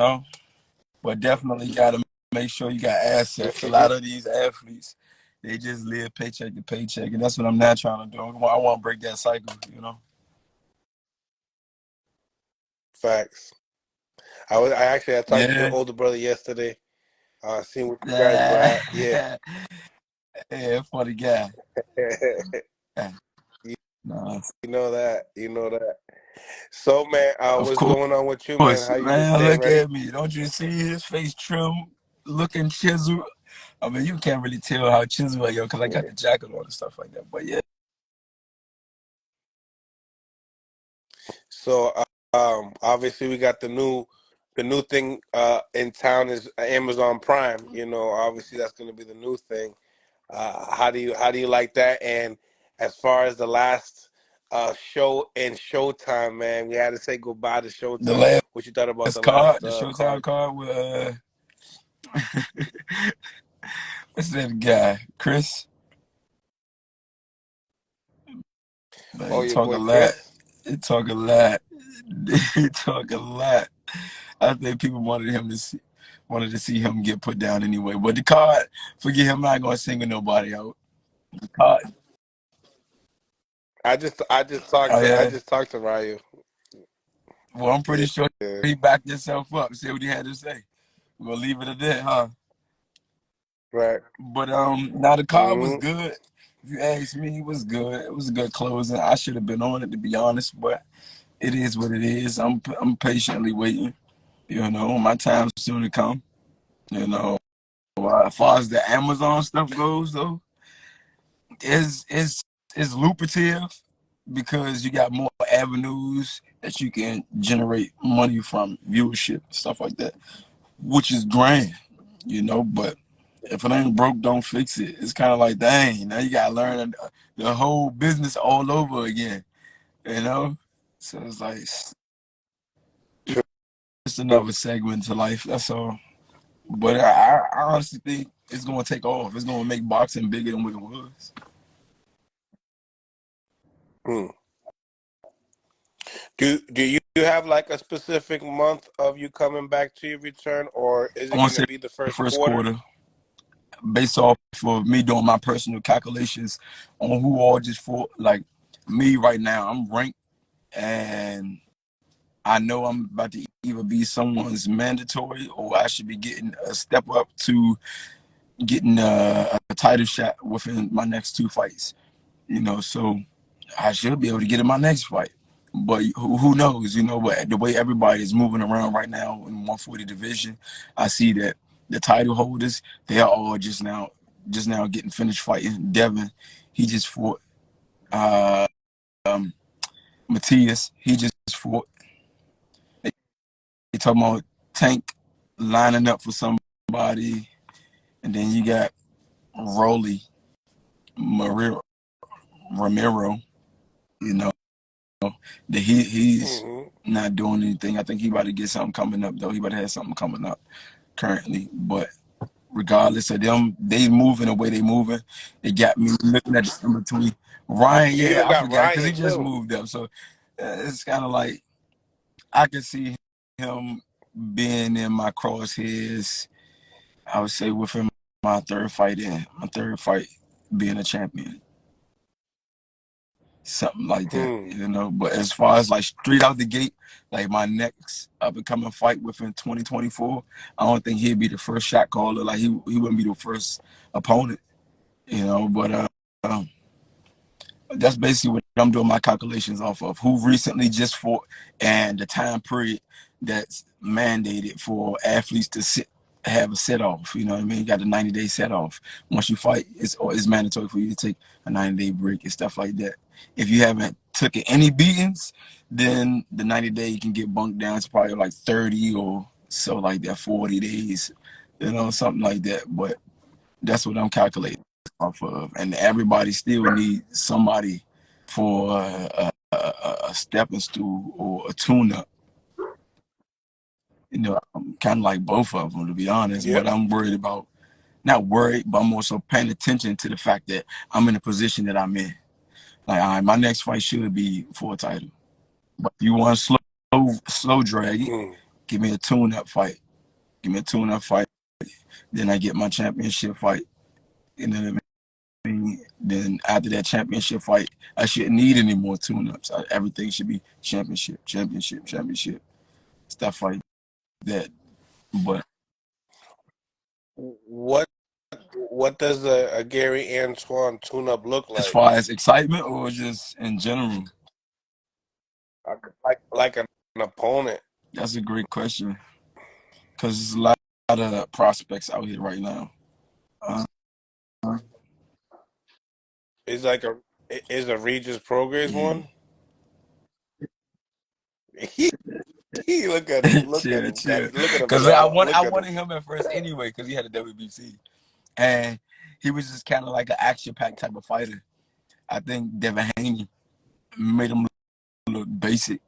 know. But definitely got to make sure you got assets. A lot of these athletes, they just live paycheck to paycheck, and that's what I'm not trying to do. I want to break that cycle, you know. Facts. I talked to your Yeah. older brother yesterday. Seeing what you guys were Yeah. at. Yeah. Funny guy. Yeah. you, No, you know that. You know that. So man, of what's going on with you, man? course, How you been man. staying Look ready? at me. Don't you see his face trim, looking chiseled? I mean, you can't really tell how chiseled I am because I got the jacket on and stuff like that. But yeah, So obviously we got the new thing in town is Amazon Prime. You know, obviously that's going to be the new thing. How do you like that? And as far as the last show in Showtime, man, we had to say goodbye to the Showtime. last What you thought about the card, last the Showtime card? card with what's that guy, Chris? But Oh, he your talk a boy lot. Chris. He talk a lot. He talk a lot. I think people wanted to see him get put down anyway. But the card, forget him. I'm not gonna single nobody out. The card. Oh I yeah. just talked to Ryu. Well, I'm pretty Yeah. sure he backed himself up. See what he had to say. We're gonna leave it at that, huh? Right. But now the card was Hmm. good. If you ask me, it was good. It was a good closing. I should have been on it to be honest, but it is what it is. I'm patiently waiting. You know, my time's soon to come. You know, as far as the Amazon stuff goes, though, is lucrative because you got more avenues that you can generate money from viewership stuff like that, which is grand. You know, but if it ain't broke, don't fix it. It's kind of like, dang, now you gotta learn the whole business all over again. You know, so it's like it's another segment to life. That's all. But I honestly think it's gonna take off. It's gonna make boxing bigger than what it was. Hmm. Do you have like a specific month of you coming back to your return, or is I it want going to to say be the the first first quarter? quarter, based off of me doing my personal calculations on who all just fought. Like me right now, I'm ranked, and I know I'm about to either be someone's mandatory or I should be getting a step up to getting a title shot within my next two fights. You know, so I should be able to get in my next fight. But who knows, you know, but the way everybody is moving around right now in 140 division, I see that the title holders, they are all just now getting finished fighting. Devin, he just fought um Matthias, he just fought. They talking about Tank lining up for somebody, and then you got Rolly Mario Ramiro, you know, that he's Hmm. not doing anything. I think he about to get something coming up though. He about to have something coming up currently. But regardless of them, they moving the way they moving. It got me looking at the in between. Ryan, You yeah, even I got forgot because he Ryan just too. moved up. So it's kind of like I can see him being in my crosshairs. I would say within my third fight being a champion. Something like that, Hmm. you know. But as far as like straight out the gate, like my next up and coming fight within 2024, I don't think he'd be the first shot caller. Like he wouldn't be the first opponent, you know. But um, that's basically what I'm doing my calculations off of. Who recently just fought and the time period that's mandated for athletes to have a set off. You know what I mean? You got a 90-day set off. Once you fight, it's mandatory for you to take a 90-day break and stuff like that. If you haven't taken any beatings, then the 90-day can get bunked down to probably like 30 or so like that, 40 days, you know, something like that. But that's what I'm calculating off of. And everybody still needs somebody for a stepping stool or a tune up. You know, I'm kind of like both of them, to be honest, Yep. but I'm worried about, not worried, but I'm also paying attention to the fact that I'm in the position that I'm in. Like, all right, my next fight should be for a title. But if you want to slow drag it, Hmm. Give me a tune-up fight. Give me a tune-up fight. Then I get my championship fight. You know what I mean? Then after that championship fight, I shouldn't need any more tune-ups. Everything should be championship, championship, championship, stuff like that. But What what does a Gary Antuanne tune-up look as like? far as excitement or just in general, Like an opponent. that's a great question because there's a lot of prospects out here right now. Uh, Is like a is a Regis Prograis yeah, one? He look at him, look at chill, him, chill. look at him, Because I y'all. want I Look at him. wanted him at first anyway because he had a WBC and he was just kind of like an action-packed type of fighter. I think Devin Haney made him look basic.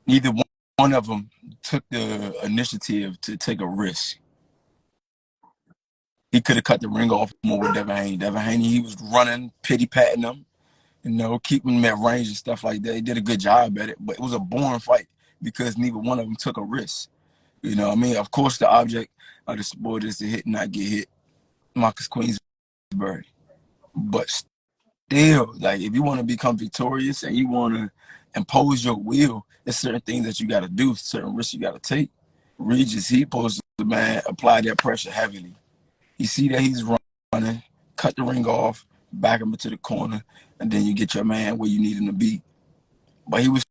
Neither one of them took the initiative to take a risk. He could have cut the ring off more with Devin Haney. Devin Haney, he was running, pity patting them, keeping them at range and stuff like that. He did a good job at it, but it was a boring fight because neither one of them took a risk. You know what I mean? Of course, the object of the sport is to hit and not get hit. Marcus Queensberry. But still, like, if you want to become victorious and you want to impose your will, there's certain things that you got to do, certain risks you got to take. Regis, he supposed to, man, apply that pressure heavily. You see that he's running, cut the ring off, back him into the corner, and then you get your man where you need him to be. But he was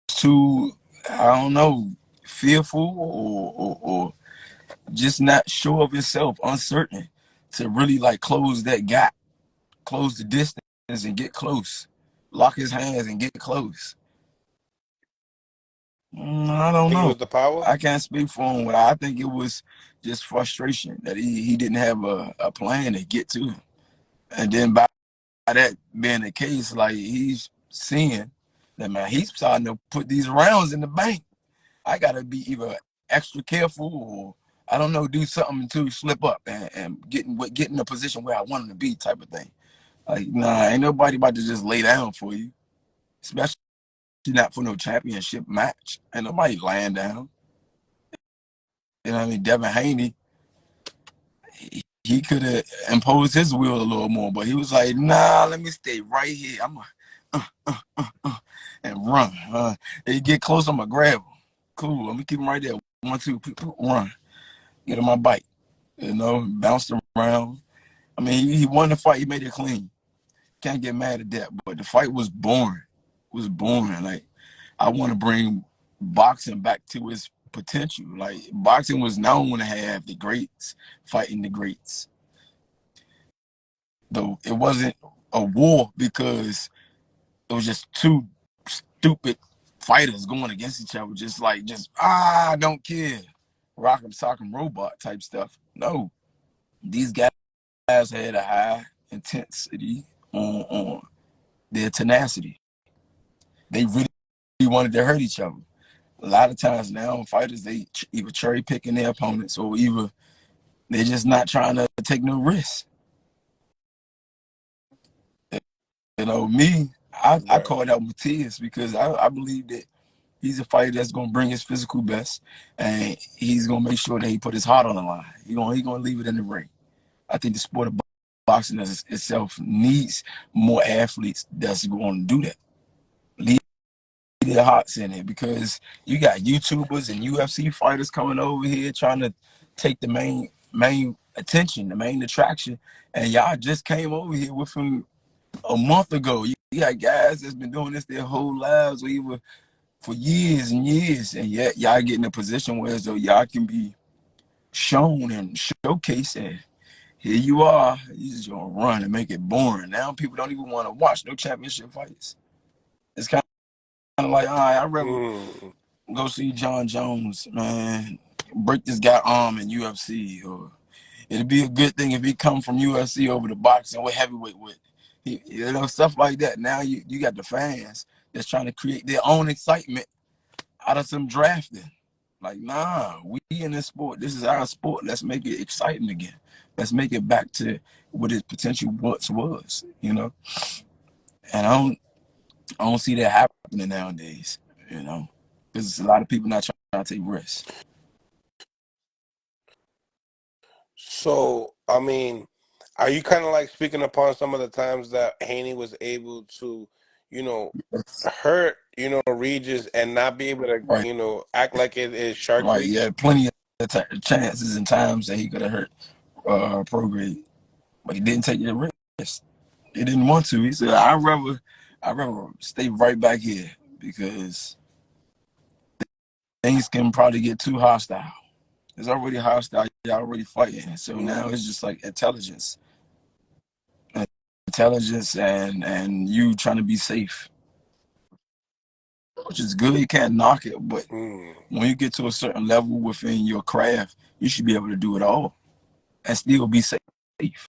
too, I don't know, fearful or just not sure of himself, uncertain to really like close that gap, close the distance and get close, lock his hands and get close. I don't Think it know. was the power? I can't speak for him. I think it was just frustration that he didn't have a plan to get to him. And then by that being the case, like he's seeing that, man, he's starting to put these rounds in the bank. I gotta be either extra careful or I don't know, do something to slip up and get in a position where I want him to be, type of thing. Like, nah, ain't nobody about to just lay down for you, especially not for no championship match. Ain't nobody laying down. You know what I mean? Devin Haney, he could have imposed his will a little more, but he was like, nah, let me stay right here. I'm going and run. They get close, I'm going to grab him. Cool, let me keep him right there. 1, 2, run. Get on my bike. Bounced around. I mean, he won the fight. He made it clean. Can't get mad at that. But the fight was boring. It was boring. Like, I want to bring boxing back to its potential. Like, boxing was known to have the greats fighting the greats. Though it wasn't a war because it was just two stupid fighters going against each other. I don't care. Rock'em sock'em robot type stuff. No. These guys had a high intensity on their tenacity. They really wanted to hurt each other. A lot of times now, fighters, they either cherry picking their opponents or either they're just not trying to take no risks. Me, I Right. call it out Matias because I believe that he's a fighter that's gonna bring his physical best and he's gonna make sure that he put his heart on the line. He gonna leave it in the ring. I think the sport of boxing itself needs more athletes that's going to do that. Leave their hearts in it because you got YouTubers and UFC fighters coming over here trying to take the main attention, the main attraction, and y'all just came over here with him a month ago. You got guys that's been doing this their whole lives, or even for years and years, and yet y'all get in a position where as though y'all can be shown and showcased and here you are, you just gonna run and make it boring. Now people don't even want to watch no championship fights. It's kind of like, all right, I'd rather Mm. go see John Jones, man, break this guy arm in UFC, or it'd be a good thing if he come from UFC over to boxing with heavyweight with, stuff like that. Now you got the fans that's trying to create their own excitement out of some drafting. Like, nah, we in this sport. This is our sport. Let's make it exciting again. Let's make it back to what its potential once was. And I don't see that happening nowadays, because a lot of people not to take risks. So, I mean, are you kind of like speaking upon some of the times that Haney was able to, you know, hurt, Regis and not be able to, Right, act like it is Shark right. Week? Yeah, plenty of chances and times that he could have hurt Prograis, but he didn't take the risk. He didn't want to. He said, "I rather stay right back here because things can probably get too hostile. It's already hostile. Y'all already fighting. So now it's just like intelligence, and you trying to be safe, which is good. You can't knock it, but Mm. when you get to a certain level within your craft, you should be able to do it all and still be safe.